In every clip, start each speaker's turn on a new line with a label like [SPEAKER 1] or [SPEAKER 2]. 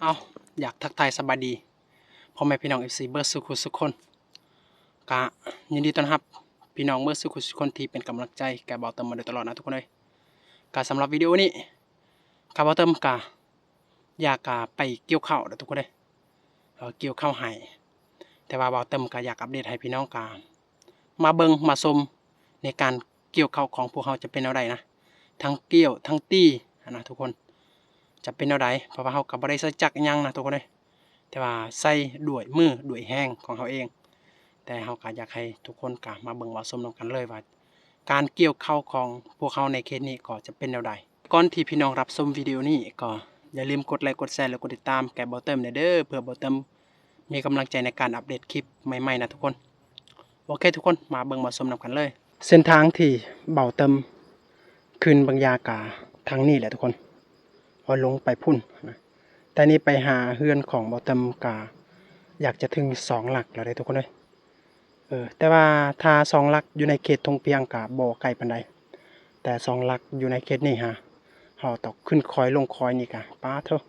[SPEAKER 1] เอาอยากทักทายสบายดีพ่อแม่พี่น้อง FC เบอร์สุขุสุขคนกะยินดีต้อนรับพี่น้องเบอร์สุขุสุขคนที่เป็นกำลังใจแก่เบาเติมมาโดยตลอดนะทุกคนเลยกะสำหรับวิดีโอนี้กะเบาเติมกะอยากไปเกี่ยวข้าวนะทุกคนเลยเกี่ยวข้าวให้แต่ว่าเบาเติมกะอยากอัปเดตให้พี่น้องกะมาเบิ่งมาชมในการเกี่ยวข้าวของพวกเขาจะเป็นอะไรนะทั้งเกี่ยวทั้งตีนะทุกคนจะเป็นอะไรเพราะว่าเขากับบ่ได้ใช้จักรยังนะทุกคนเลยแต่ว่าใส่ด้วยมือด้วยแห้งของเขาเองแต่เขาก็อยากให้ทุกคนกะมาเบิ่งมาชมนำกันเลยว่าการเกี่ยวข้าวของพวกเขาในเคสนี้ก็จะเป็นแนวใดก่อนที่พี่น้องรับชมวิดีโอนี้ก็อย่าลืมกดไลค์กดแชร์และกดติดตามแก่เบาเติมเด้อเพื่อเบาเติมมีกำลังใจในการอัปเดตคลิปใหม่ๆนะทุกคนโอเคทุกคนมาเบิ่งมาชมนำกันเลยเส้นทางที่เบาเติมขึ้นบางยากาทางนี้แหละทุกคนพอลงไปพุ่นนะแต่นี่ไปหาเฮือนของเบาเติมกาอยากจะถึง2 หลักแล้วได้ทุกคนเลยแต่ว่าถ้า2 หลักอยู่ในเขตทงเปียงกาบ่ไกลปานใดแต่2 หลักอยู่ในเขตนี้ฮะเฮาต้องขึ้นคอยลงคอยนี่กะป้าเถอะ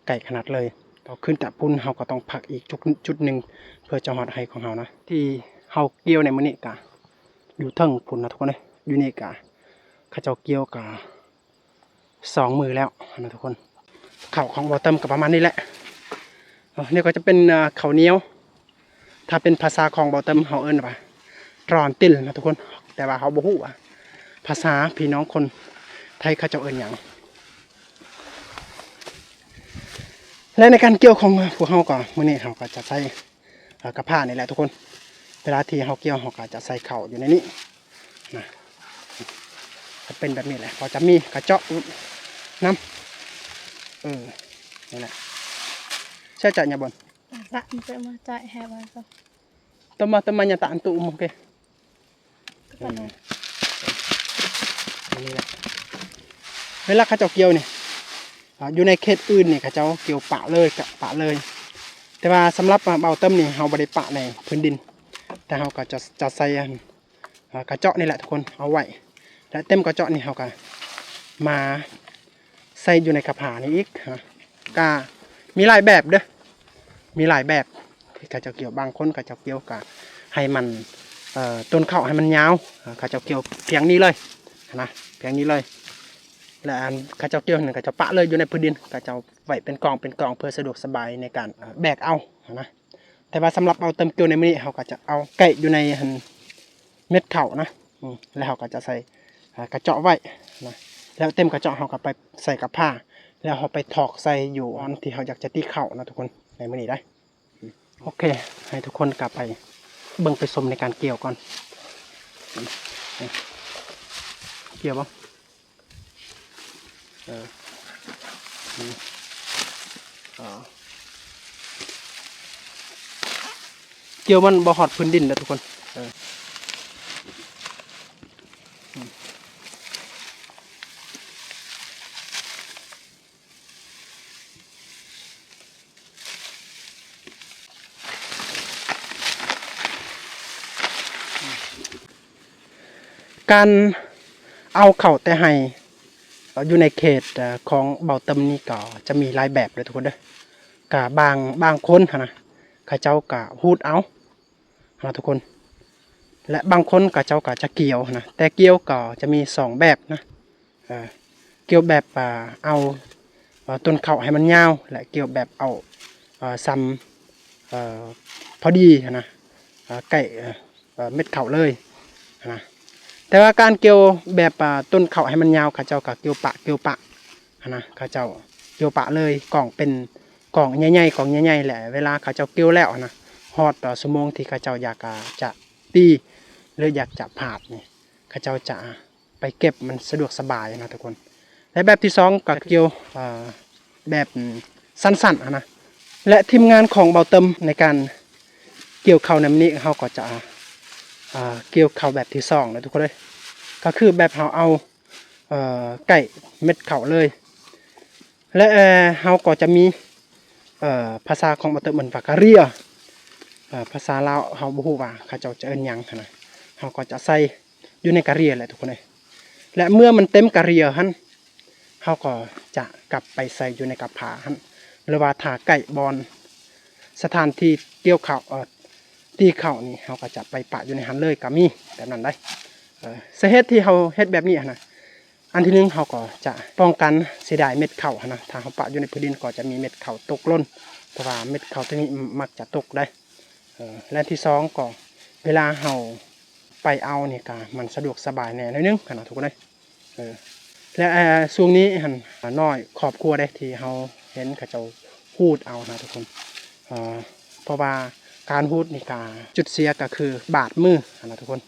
[SPEAKER 1] ไกลขนาดเลยต้องขึ้นแต่พุ่นเฮาก็ต้องพักอีกจุดหนึ่งเพื่อจะฮอดไห้ของเฮานะที่เฮาเกี่ยวในมื้อนี้กะอยู่เทิงพุ่นนะทุกคนเลยอยู่นี่กะเขาเจ้าเกี่ยวกะ2 มือแล้วนะทุกคนข้าวของบ่เติมก็ประมาณนี้แหละนี่ก็จะเป็นข้าวเหนียวถ้าเป็นภาษาของเบาเติมเขาเอิ้นว่าร้อนติ่ลนะทุกคนแต่ว่าเขาบ่ฮู้ว่าภาษาพี่น้องคนไทยเขาจะเอิ้นหยังและในการเกี่ยวของพวกเขาก็มื้อนี้เขาก็จะใส่กระพานี่แหละทุกคนเวลาที่เขาเกี่ยวเขาก็จะใส่เข่าอยู่ในนี้นะจะเป็นแบบนี้แหละพอจะมีกระเจาะน้ำนี่แหละใช่จ่ายยาบน
[SPEAKER 2] Dạ, tự mà chạy hè bao giờ.
[SPEAKER 1] Tama nyata antu umum ke. Ini lah. เวลาเขาเจ้าเกี่ยวนี่อยู่ในเขตอื่นนี่เขาเจ้าเกี่ยวปะเลยกับปะเลย แต่ว่าสำหรับเบาเติมนี่เราบ่ได้ปะในพื้นดิน แต่เราก็จะใส่กระเจาะนี่แหละทุกคนเอาไว้และเต็มกระเจาะนี่เราก็มาใส่อยู่ในกระผานี่อีกก็มีหลายแบบเด้อมีหลายแบบที่เขาจะเกี่ยวบางคนเขาจะเกี่ยวกับให้มันต้นข้าวให้มันยาวเขาจะเกี่ยวเพียงนี้เลยนะเพียงนี้เลยและเขาจะเกี่ยวหนึ่งเขาจะปะเลยอยู่ในพื้นดินเขาจะไว้เป็นกองเพื่อสะดวกสบายในการแบกเอานะแต่ว่าสำหรับเอาเติมเกลียวในมื้อนี้เขาก็จะเอาไก่อยู่ในเม็ดข้าวนะแล้วเขาก็จะใส่กระเจาะไว้นะแล้วเต็มกระเจาะเขาก็ไปใส่กับผ้าแล้วเขาไปถอกใส่อยู่อันที่เขาอยากจะตีข้าวนะทุกคนในมื้อนี้ได้โอเคให้ทุกคนกลับไปเบิ่งไปชมในการเกี่ยวก่อนเกี่ยวบ่เกี่ยวมันบ่ฮอดพื้นดินนะทุกคนการเอาเข่าแต่ให้อยู่ในเขตของเบาเติมนี่ก็จะมีหลายแบบเลยทุกคนเด้อกะบางคนนะเขาเจ้ากะฮูดเอานะทุกคนและบางคนเขาเจ้ากะจะเกี่ยวนะแต่เกี่ยวก็จะมี2 แบบนะเกี่ยวแบบเอาต้นเข่าให้มันยาวและเกี่ยวแบบเอาซ้ำพอดีนะใกล้เม็ดเข่าเลยนะแต่ว่าการเกี่ยวแบบต้นเข่าให้มันยาวข้าเจ้าก็เกี่ยวปะนะข้าเจ้าเกี่ยวปะเลยกล่องเป็นกล่องใหญ่ๆแหละเวลาข้าเจ้าเกี่ยวแล้วนะฮอดต่อชั่วโมงที่ข้าเจ้าอยากจะตีหรืออยากจะผาดนี่ข้าเจ้าจะไปเก็บมันสะดวกสบายนะทุกคนและแบบที่2ก็เกี่ยวแบบสั้นๆนะและทีมงานของเบาเติมในการเกี่ยวข้าวในนี้เขาก็จะเกี่ยวข้าวแบบที่2นะทุกคนเลยก็คือแบบเราเอาไก่เม็ดข้าวเลยและเราก็จะมีภาษาของเบาเติมเหมือนว่ากะเรียภาษาลาวเราบ่ฮู้ว่าเขาเจ้าจะเอิ้นหยังนะเราก็จะใส่อยู่ในกะเรียแหละทุกคนเลยและเมื่อมันเต็มกะเรียหั่นเราก็จะกลับไปใส่อยู่ในกระผาหั่น หรือว่าถ้าไก่บอลสถานที่เกี่ยวข้าวตีข้าวนี่เราก็จะไปปะอยู่ในหันเลยก็มีแบบนั้นได้สาเหตุที่เราเฮ็ดแบบนี้นะอันที่หนึ่งเราก็จะป้องกันเสียดายเม็ดข้าวนะถ้าเราปะอยู่ในพื้นดินก็จะมีเม็ดข้าวตกหล่นเพราะว่าเม็ดข้าวตัวนี้มักจะตกได้และที่สองก็เวลาเราไปเอานี่ก็มันสะดวกสบายแน่นิดนึงนะทุกคนเลยและช่วงนี้หันน้อยครอบครัวได้ที่เราเห็นเขาเจ้าพูดเอานะทุกคนเพราะว่าการพูดนี่ก็จุดเสียก็คือบาดมือนะทุกคน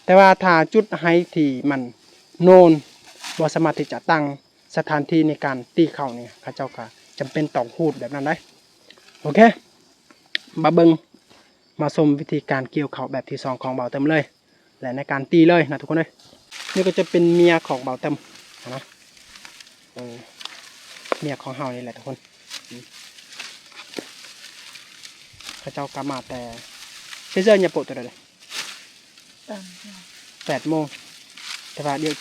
[SPEAKER 1] แต่ว่าถ้าจุดไฮที่มันโนนบ่สามารถที่จะตั้งสถานที่ในการตีเข่านี่เขาเจ้าก็จำเป็นต้องพูดแบบนั้นได้โอเคมาเบิงมาชมวิธีการเกี่ยวเข่าแบบที่สองของเบาเต็มเลยและในการตีเลยนะทุกคนเลยนี่ก็จะเป็นเมียของเบาเต็มนะเมียของเฮานี่แหละทุกคนเขาเจ้ากลับมาแต่เชื่ออย่าปวดตัวเลย8 โมงแต่ว่าเดี๋ยว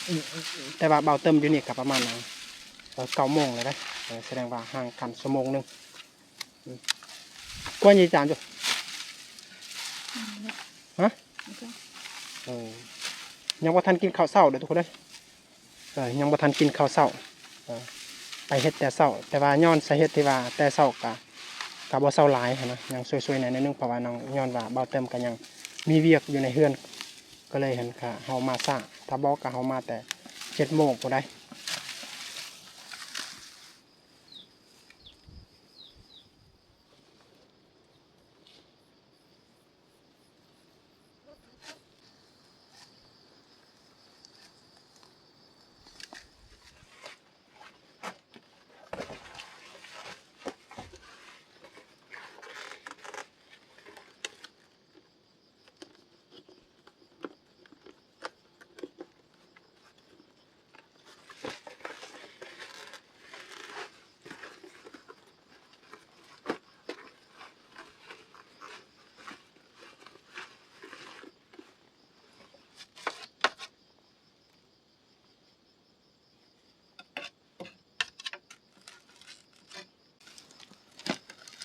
[SPEAKER 1] แต่ว่าเบาเติมอยู่นี่กับประมาณ9 โมงเลยได้แสดงว่าห่างกันชั่วโมงนึงกว่ายี่จานจุฮะยังว่าทันกินข้าวเช้าเดี๋ยวทุกคนได้ยังว่าทันกินข้าวเช้าไปเฮ็ดแต่เช้าแต่ว่าย้อนสาเหตุที่ว่าแต่เช้ากะบ่เช้าหลายนะยังซวยๆหน่อยนึงเพราะว่าน้องย้อนว่าเบาเติมก็ยังมีเวียกอยู่ในเฮือนก็เลยเห็นค่ะเฮามาซ่าถ้าบอกกับเฮามาแต่7 โมงพอได้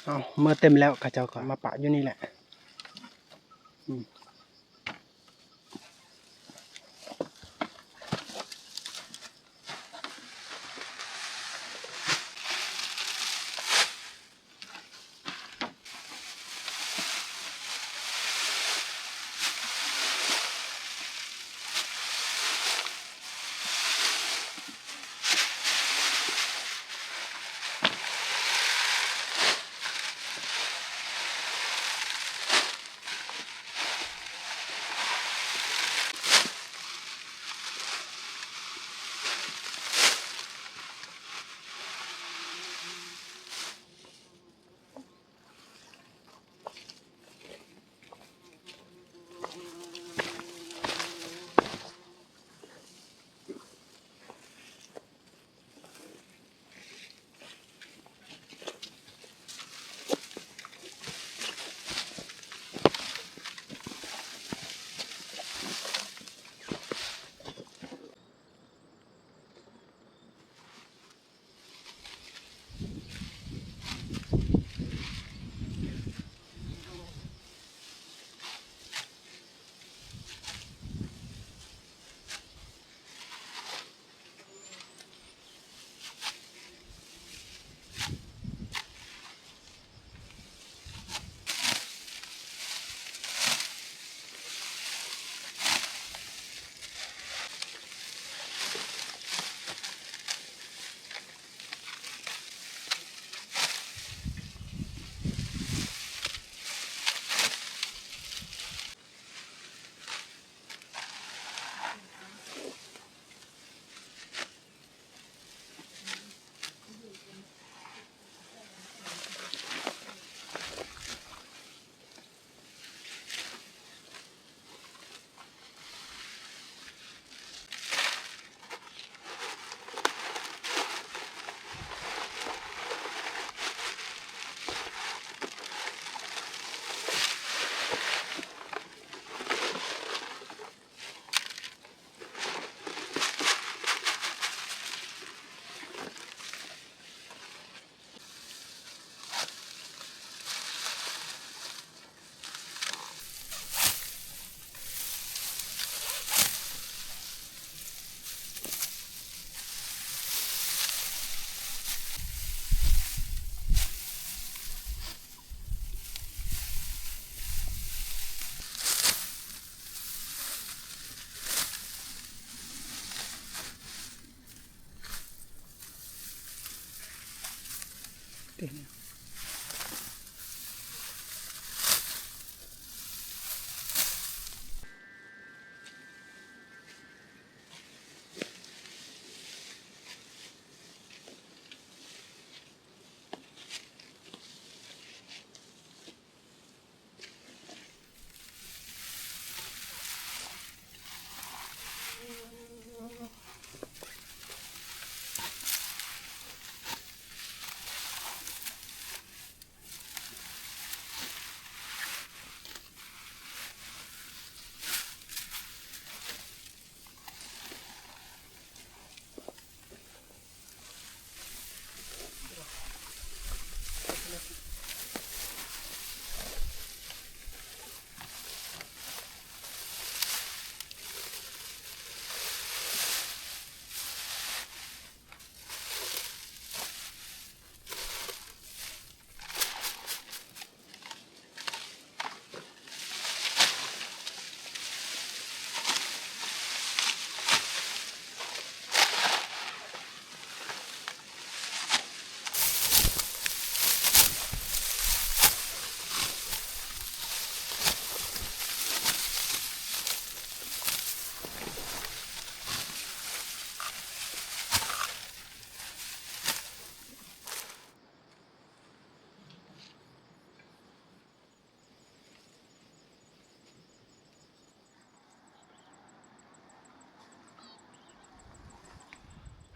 [SPEAKER 1] เอาเมื่อเต็มแล้วข้าเจ้าก็มาปะอยู่นี่แหละ เต็ม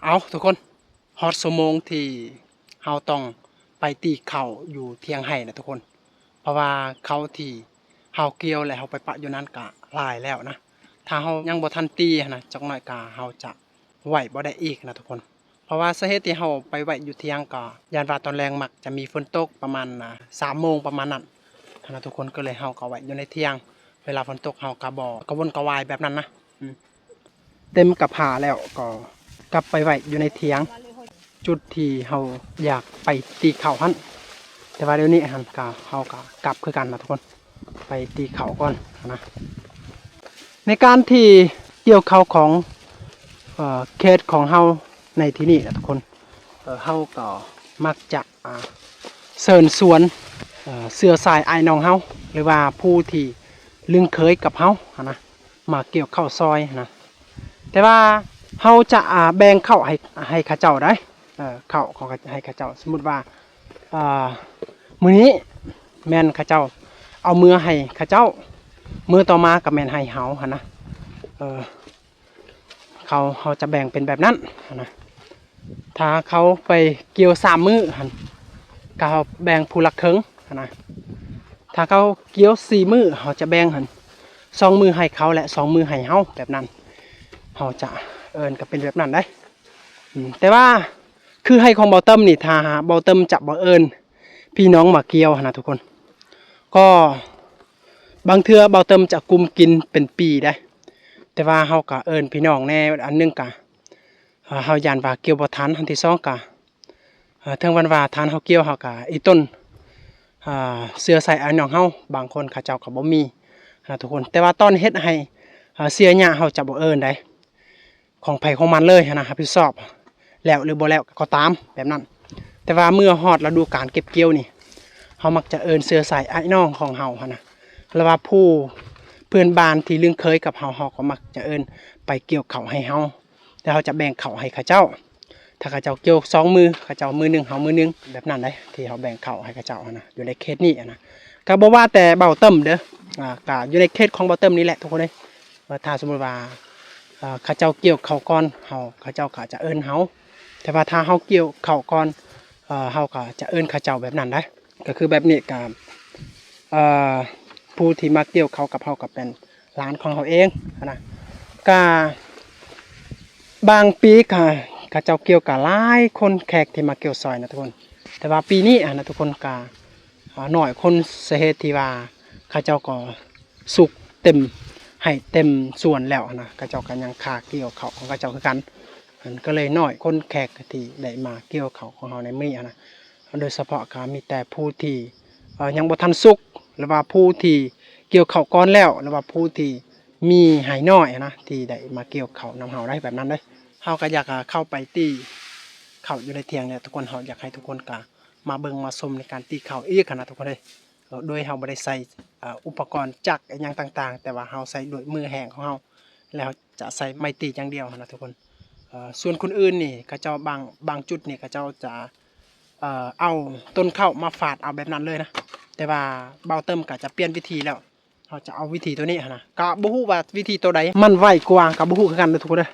[SPEAKER 1] เอาทุกคนฮอตชั่วโมงที่เฮาต้องไปตีเข่าอยู่เทียงไห้นะทุกคน เพราะว่าเขาที่เฮาเกี่ยวและเฮาไปปะอยู่นั้นก็หลายแล้วนะถ้าเฮายังบ่ทันตีนะจักหน่อยก็เฮาจะไหวบ่ได้อีกนะทุกคน เพราะว่าสาเหตุที่เฮาไปไหวอยู่เที่ยงก็ยานว่าตอนแรงมักจะมีฝนตกประมาณ3 โมงประมาณนั้นนะทุกคนก็เลยเฮาก็ไหวอยู่ในเที่ยงเวลาฝนตกเฮาก็บ่กระวนกระวายแบบนั้นนะเต็มกับผาแล้วก็กลับไปไหวอยู่ในเที่ยงจุดที่เฮาอยากไปตีเข่าหั่นแต่ว่าเดี๋ยวนี้หั่นก็เฮาก็กลับคือกันนะทุกคนไปตีเข่าก่อนนะในการที่เกี่ยวเข่าของเขตของเฮาในที่นี่นะทุกคนเฮาก็มักจะเชิญสวนเสื้อสายไอ้น้องเฮาหรือว่าผู้ที่ลึงเคยกับเฮานะมาเกี่ยวข้าวซอยนะแต่ว่าเฮาจะแบ่งข้าวให้ข้าเจ้าได้ข้าวของให้ข้าเจ้าสมมุติว่ามื้อนี้แม่นข้าเจ้าเอามือให้ข้าเจ้ามือต่อมากับแม่นให้เฮาหั่นนะเขาจะแบ่งเป็นแบบนั้นนะถ้าเขาไปเกี่ยว3 มื้อหั่นก็เขาแบ่งผู้ละครึ่งนะถ้าเขาเกี่ยว4 มื้อเขาจะแบ่งหั่น2 มื้อให้เขาและ2 มื้อให้เฮาแบบนั้นเขาจะเอิ้นก็เป็นแบบนั้นได้แต่ว่าคือให้ของเบาเติมนี่ถ้าเบาเติมจะบ่เอิ้นพี่น้องมาเกี่ยวนะทุกคนก็บางเทื่อเบาเติมจะกุมกินเป็นปีได้แต่ว่าเฮาก็เอิ้นพี่น้องแน่อันนึงก็เฮาย่านว่าเกี่ยวบ่ทันอันที่2ก็ถึงวันว่าทานเฮาเกี่ยวเฮาก็อีต้นเสื้อใส่อันน้องเฮาบางคนเขาเจ้าก็บ่มีนะทุกคนแต่ว่าตอนเฮ็ดให้เสียหญ้าเฮาจะบ่เอิ้นได้ของไผของมันเลยนะรับผิดชอบแล้วหรือบ่แล้วก็ตามแบบนั้นแต่ว่าเมื่อฮอดฤดูกาลเก็บเกี่ยวนี่เฮามักจะเอิ้นเสื้อใส่ไอ้น้องของเฮาหั่นนะหรือว่าผู้เพื่อนบ้านที่ลึงเคยกับเฮาก็มักจะเอิ้นไปเกี่ยวข้าวให้เฮาแต่เฮาจะแบ่งข้าวให้เขาเจ้าถ้าเขาเจ้าเกี่ยว2 มือเขาเจ้ามือหนึ่งเฮามือหนึ่งแบบนั้นได้ที่เฮาแบ่งข้าวให้เขาเจ้านะอยู่ในเขตนี้นะก็บ่ว่าแต่เบาเติมเด้อก็อยู่ในเขตของเบาเติมนี่แหละทุกคนเลยว่าถ้าสมมุติว่าเขาเจ้าเกี่ยวข้าวก่อนเขาเจ้าก็จะเอิ้นเฮาแต่ว่าถ้าเฮาเกี่ยวข้าวก่อนเฮาก็จะเอิ้นเขาเจ้าแบบนั้นได้ก็คือแบบนี้ก็ผู้ที่มาเกี่ยวข้าวกับเฮาก็เป็นหลานของเฮาเองนะก็บางปีก็เขาเจ้าเกี่ยวกับหลายคนแขกที่มาเกี่ยวซอยนะทุกคนแต่ว่าปีนี้นะทุกคนก็น้อยคนสาเหตุที่ว่าเขาเจ้าก็สุกเต็มให้เต็มส่วนแล้วนะเขาเจ้าก็ยังขาเกี่ยวเขาของเขาเจ้าคือกันก็เลยน้อยคนแขกที่ได้มาเกี่ยวเขาของเราในมื้อนะโดยเฉพาะก็มีแต่ผู้ที่ยังบ่ทันสุกหรือว่าผู้ที่เกี่ยวเขาก่อนแล้วหรือว่าผู้ที่มีหายน้อยนะที่ได้มาเกี่ยวเขานำเฮาได้แบบนั้นได้เฮาก็อยากเข้าไปตีเขาอยู่ในเถียงเนี่ยทุกคนเฮาอยากให้ทุกคนก็ มาเบิ่งมาชมในการตีเข่าอีกนะทุกคนเลยโดยเราบ่ได้ใส่อุปกรณ์จักรอหย่างต่างๆแต่ว่าเราใส่ด้วยมือแห้งของเราแล้วจะใส่ไม้ตีอย่างเดียวนะทุกคนส่วนคนอื่นนี่เขาเจ้าบางจุดนี่เขาเจ้าจะเอาต้นข้าวมาฝาดเอาแบบนั้นเลยนะแต่ว่าเบาเติมก็จะเปลี่ยนวิธีแล้วเราจะเอาวิธีตัวนี้นะก็บ่ฮู้ว่าวิธีตัวใดมันไวกว่าก็บ่ฮู้คือกันนะทุกคนเด้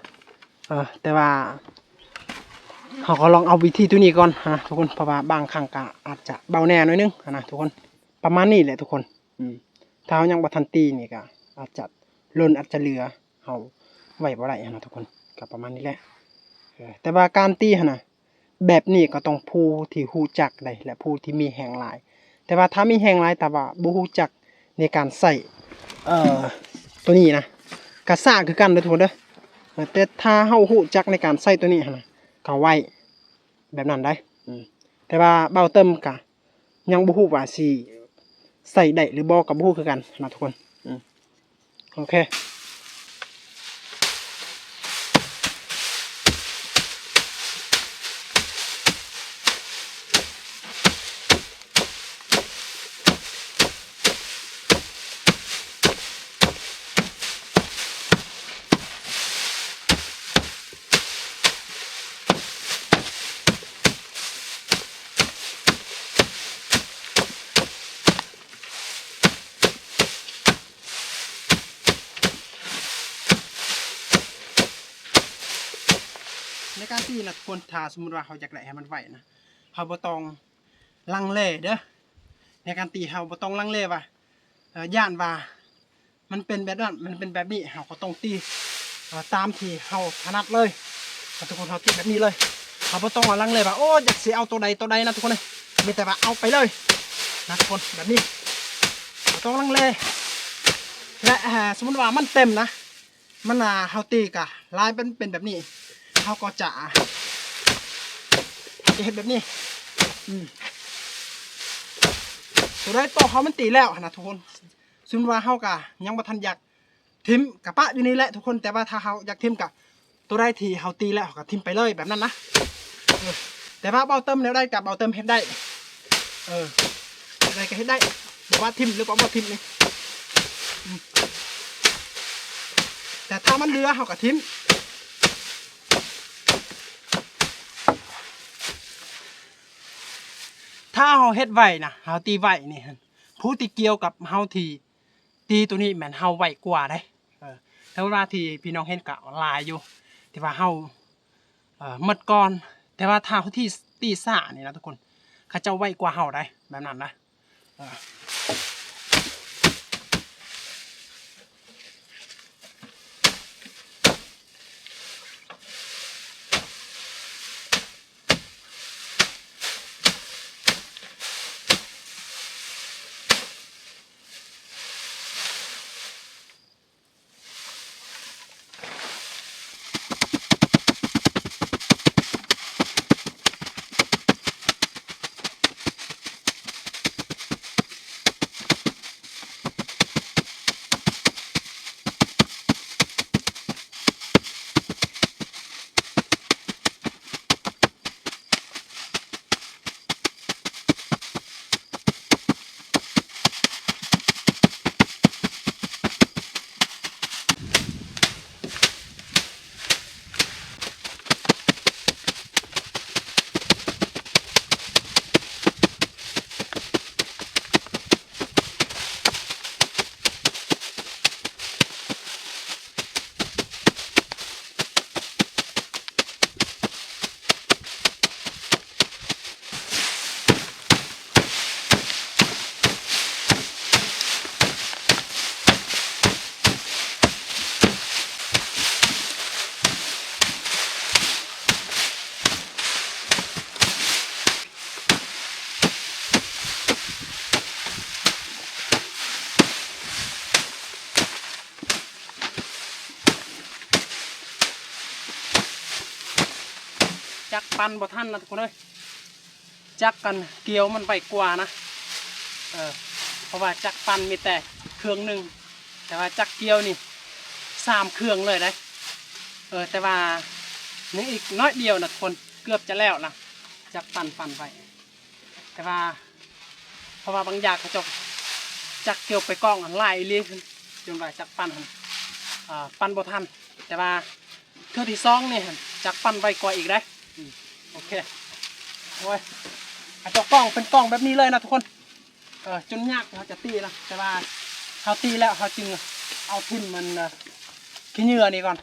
[SPEAKER 1] อแต่ว่าเขาก็ลองเอาวิธีตัวนี้ก่อนนะทุกคนเพราะว่าบางครั้งก็อาจจะเบาแน่หน่อยนึงนะทุกคนประมาณนี้แหละทุกคนถ้าเรายังบ่ทันตีนี่ก็อาจจะล้นอาจจะเหลือเอาไว้บ่ได้นะทุกคนก็ประมาณนี้แหละแต่ว่าการตีนะแบบนี้ก็ต้องผู้ที่ฮู้จักได้และผู้ที่มีแหงหลายแต่ว่าถ้ามีแหงหลายแต่ว่าบ่ฮู้จักในการใส่ตัวนี้นะก็ซ่าคือกันเด้อทุกคนเด้อแต่ถ้าเฮาฮู้จักในการใส่ตัวนี้นะก็ไว้แบบนั้นได้แต่ว่าเบาเติมก็ยังบ่ฮู้ว่าสิใส่ได้หรือบ่ก็บ่ฮู้คือกันนะทุกคนโอเคในการตีนะทุกคนถ้าสมมุติว่าเขาอยากได้ให้มันไหวนะเขาบ่ต้องลังเลเด้อในการตีเขาบ่ต้องลังเลว่าย่านว่ามันเป็นแบบนั้นมันเป็นแบบนี้เขาก็ต้องตีตามที่เขาถนัดเลยทุกคนเขาตีแบบนี้เลยเขาบ่ต้องลังเลว่าโอ้อยากสิเอาตัวใดนะทุกคนเลยมีแต่ว่าเอาไปเลยนะทุกคนแบบนี้บ่ต้องลังเลและสมมุติว่ามันเต็มนะมันเขาตีกะลายเป็นแบบนี้เขาก็จะเห็นแบบนี้ตัวได้ต่อเขามันตีแล้วนะทุกคนซึ่งว่าเขากะยังบ่ทันอยากทิมกับปะอยู่นี่แหละทุกคนแต่ว่าถ้าเขาอยากทิมกับตัวได้ทีเขาตีแล้วเขาก็ทิมไปเลยแบบนั้นนะแต่ว่าเบาเติมแล้วได้กับเบาเติมเห็นได้อะไรก็เห็นได้บอกว่าทิมหรือว่าทิมนี่แต่ถ้ามันเรือเขาก็ทิมถ้าเฮาเฮ็ดไว้นะเฮาตีไว้นี่ผู้ที่เกี่ยวกับเฮาที่ตีตัวนี้แม่นเฮาไว้กว่าได้แต่ว่าที่พี่น้องเห็นก็หลายอยู่ที่ว่าเฮาหมดก่อนแต่ว่าถ้าที่ตีซ่านี่นะทุกคนเขาเจ้าไว้กว่าเฮาได้แบบนั้นนะจักปันบ่ทันนะทุกคนเลยจักกันเกี่ยวมันไวกว่านะเพราะว่าจักปันมีแต่เครื่องหนึ่งแต่ว่าจักเกี่ยวนี่3 เครื่องเลยนะแต่ว่านี่อีกน้อยเดียวนะทุกคนเกือบจะแล้วนะจักปันไป แต่ว่าเพราะว่าบางอย่างเขาจะจักเกี่ยวไปกล้องอันไล่เลี้ยงจนว่าจักปั้นหั่นปั้นบ่ทันแต่ว่าเทื่อที่สองนี่หั่นจักปั้นไวกว่าอีกได้โอเคโอ้ยอาจจะกล้องเป็นกล้องแบบนี้เลยนะทุกคนจนยากเขาจะตีนะแต่ว่าเขาตีแล้วเขาจึงเอาทิ่มมันขี้เหงื่อนี่ก่อน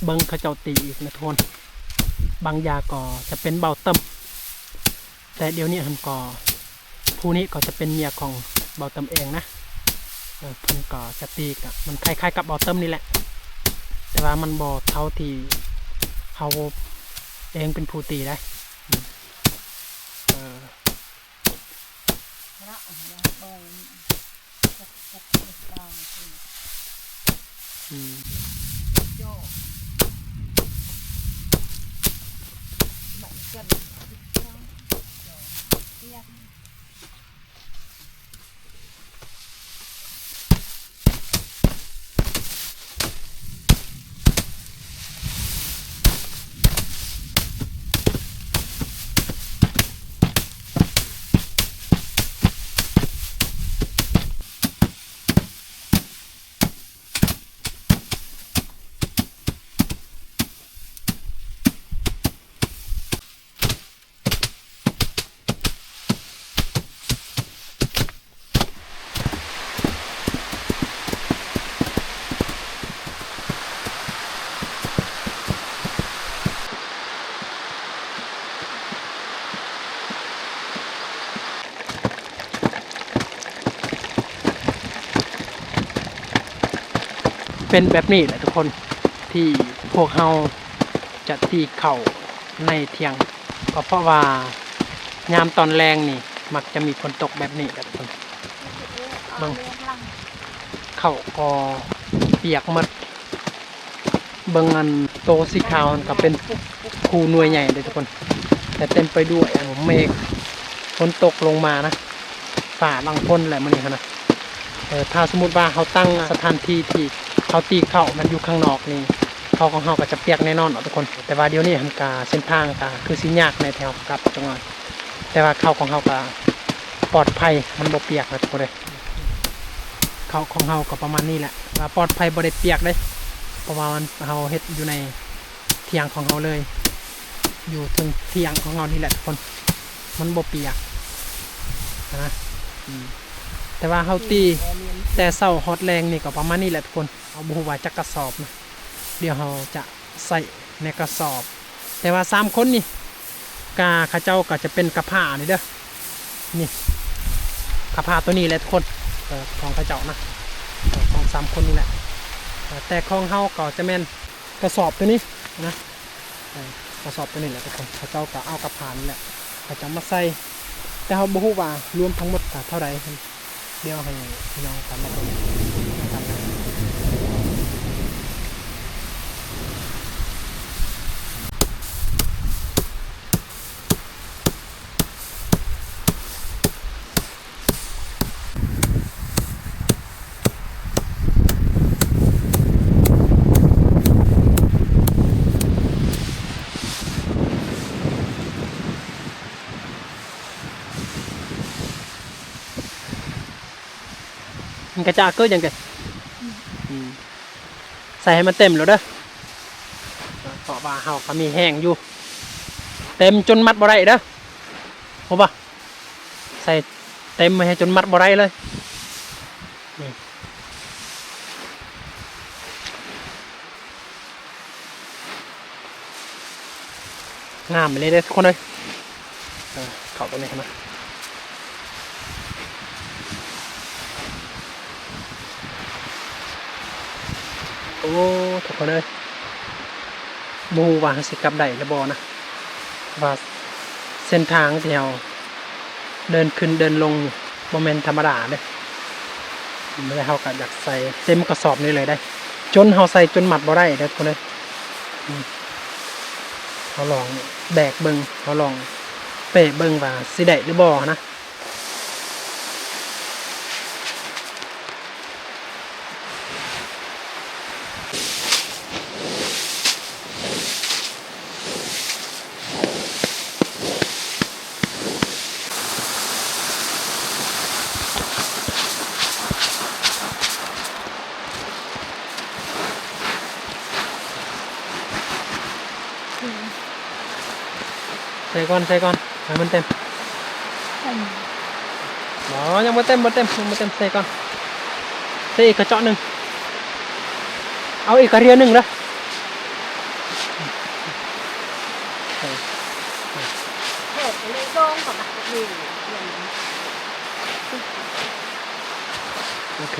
[SPEAKER 1] เบิ้งเขาเจ้าตีอีกนะทุกคนบางยาก็จะเป็นเบาเติมแต่เดี๋ยวนี้หันก็ผู้นี้ก็จะเป็นเมียของเบาเติมเองนะเพิ่นก็จะตีกับมันคล้ายๆกับเบาเติมนี่แหละแต่ว่ามันบ่เท่าที่เขาเองเป็นผู้ตีได้เป็นแบบนี้แหละทุกคนที่พวกเรา จะตีเข่าในเที่ยงก็เพราะว่ายามตอนแรงนี่มักจะมีฝนตกแบบนี้ครับทุกคนเบิ่งเข่าก็เปียกหมดเบิ่งอันโตสีขาวนั่นก็เป็นคูหน่วยใหญ่เลยทุกคนแต่เต็มไปด้วยเมฆฝนตกลงมานะฝ่าบางพ้นแหละมันนี่นะถ้าสมมติว่าเขาตั้งสถานที่ที่เขาตีเข่ามันอยู่ข้างนอกนี่เขาของเขาก็จะเปียกแน่นอนทุกคนแต่ว่าเดี๋ยวนี้ทำการเส้นทางก็คือสิยากในแถวกับจังหวัดแต่ว่าเขาของเขาก็ปลอดภัยมันบ่เปียกนะทุกคนเลยเขาของเขาก็ประมาณนี้แหละว่าปลอดภัยบ่ได้เปียกเลยเพราะว่ามันเขาเฮ็ดอยู่ในเทียงของเขาเลย อยู่ถึงเทียงของเรานี่แหละทุกคนมันบ่เปียกนะแต่ว่าเขาตีแต่เศร้าฮอตแรงนี่ก็ประมาณนี้แหละทุกคนเอาบูว่าจักกระสอบนะเดี๋ยวเราจะใส่ในกระสอบ แต่ว่า3คนนี่กาข้าเจ้าก็จะเป็นกระผ้านี่เด้อนี่กระผ้าตัวนี้แหละทุกคนของข้าเจ้านะของ3คนนี่แหละแต่ของเฮาก็จะแม่นกระสอบตัวนี้นะกระสอบตัวนี้แหละทุกคนข้าเจ้าก็เอากระผ้านี่แหละข้าเจ้ามาใส่แต่เขาบูว่ารวมทั้งหมดก็เท่าไรเดี๋ยวให้พี่น้องกันมาดูกันนะมันกระจาเกิดยังไงใส่ให้มันเต็มแล้วเด้อเพราะว่าเฮาก็มีแห้งอยู่เต็มจนมัดบ่ได้เด้อโหป่ะใส่เต็มให้จนมัดบ่ได้เลยงามไปเลยเด้อทุกคนเลยเข้าตรงนี้นะโอ้ทุกคนเลยบูว่าสิกลับได้แล้วบ่นะว่าเส้นทางที่เราเดินขึ้นเดินลงโมเมนต์ธรรมดาเลยไม่ได้เขาก็อยากใส่เต็มกระสอบนี้เลยได้จนเขาใส่จนหมัดบ่ได้เด้อทุกคนเลยเขาลองแบกเบิงเขาลองเปะเบิงว่าสิได้หรือบ่นะใส่ก่อนให้มันเต็มยังไม่เต็มใส่ก่อนใส่อีกกระเจาะหนึ่งเอาอีกกระเรียนหนึ่งละโอเค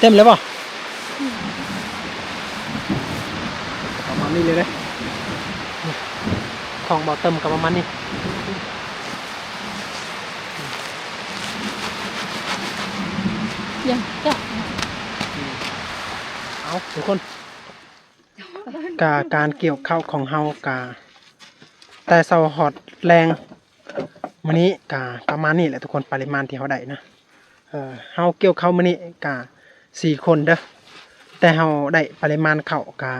[SPEAKER 1] เต็มแล้วป่ะประมาณนี้เลยนะของบ่อเติมกับประมาณนี้
[SPEAKER 2] ยังจะ
[SPEAKER 1] เอาทุกคนการเกี่ยวข้าวของเฮากาแต่เสาหอดแรงมื้อนี้กาประมาณนี้แหละทุกคนปริมาณที่เขาได้นะเฮาเกี่ยวข้าวมื้อนี้กา4 คนเด้อแต่เฮาได้ปริมาณข้าวกา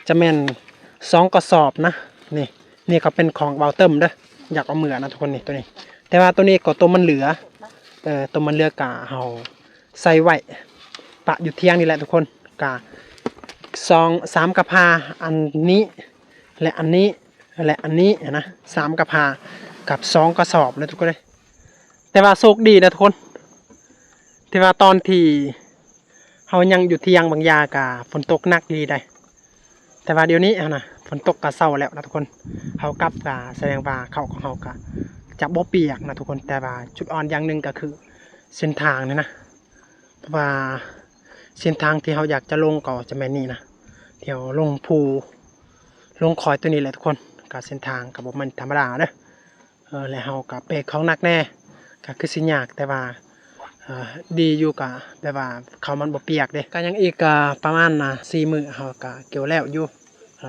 [SPEAKER 1] จะแม่น2 กระสอบนะนี่ก็เป็นของเบาเติมเด้ออยากเอาเหมือนะทุกคนนี่ตัวนี้แต่ว่าตัวนี้ก็ตัวมันเหลือตัวมันเหลือกาเฮาใส่ไว้ปะอยู่เที่ยงนี่แหละทุกคนกา3 กระพาอันนี้และอันนี้และอันนี้นะ3 กระพากับ2 กระสอบเลยทุกคนเลยแต่ว่าโชคดีนะทุกคนที่ว่าตอนที่เฮายังอยู่เที่ยงบางยากาฝนตกหนักดีได้แต่ว่าเดี๋ยวนี้นะฝนตกกะเศร้าแล้วนะทุกคนเขากลับกะแสดงว่าเขาของเขากะจะบ่เปียกนะทุกคนแต่ว่าจุดอ่อนอย่างหนึ่งก็คือเส้นทางนี่นะเพราะว่าเส้นทางที่เขาอยากจะลงก็จะแม่นนี่นะ เดี๋ยวลงภูลงคอยตัวนี้แหละทุกคนก็เส้นทางก็บ่มันธรรมดาเด้อแล้วเฮาก็เบรกของหนักแน่ก็คือสิยากแต่ว่าดีอยู่ก็แบบว่าเขามันบ่เปียกเด้ก็ยังอีกก็ประมาณ4มื้อเฮาก็เกี่ยวแล้วอยู่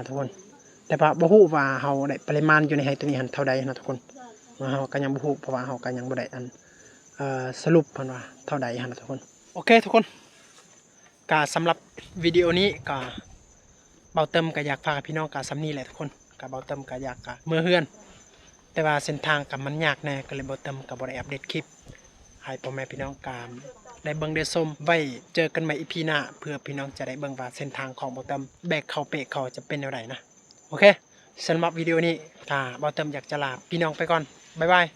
[SPEAKER 1] ทุกคนแต่ว่าบ่ฮู้ว่าเฮาได้ปริมาณอยู่ในไห้ตัวนี้หันเท่าใดนะทุกคนเฮาก็ยังบ่ฮู้เพราะว่าเฮาก็ยังบ่ได้สรุปเพิ่นว่าเท่าใดหันนะทุกคนโอเคทุกคนก็สำหรับวิดีโอนี้ก็เบาเติมก็อยากฝากพี่น้องก็สำนี้แหละทุกคนก็เบาเติมก็อยากก็เมื่อเฮือนแต่ว่าเส้นทางก็มันยากแน่ก็เลยเบาเติมก็บ่ได้อัปเดตคลิปให้พ่อแม่พี่น้องก็ได้เบิ่งได้ชมไว้เจอกันใหม่ EP หน้าเพื่อพี่น้องจะได้เบิ่งว่าเส้นทางของเบาเติมแบกเข้าเปะเข้าจะเป็นแนวใดนะโอเคสำหรับวิดีโอนี้ก็เบาเติมอยากจะลาพี่น้องไปก่อนบ๊ายบาย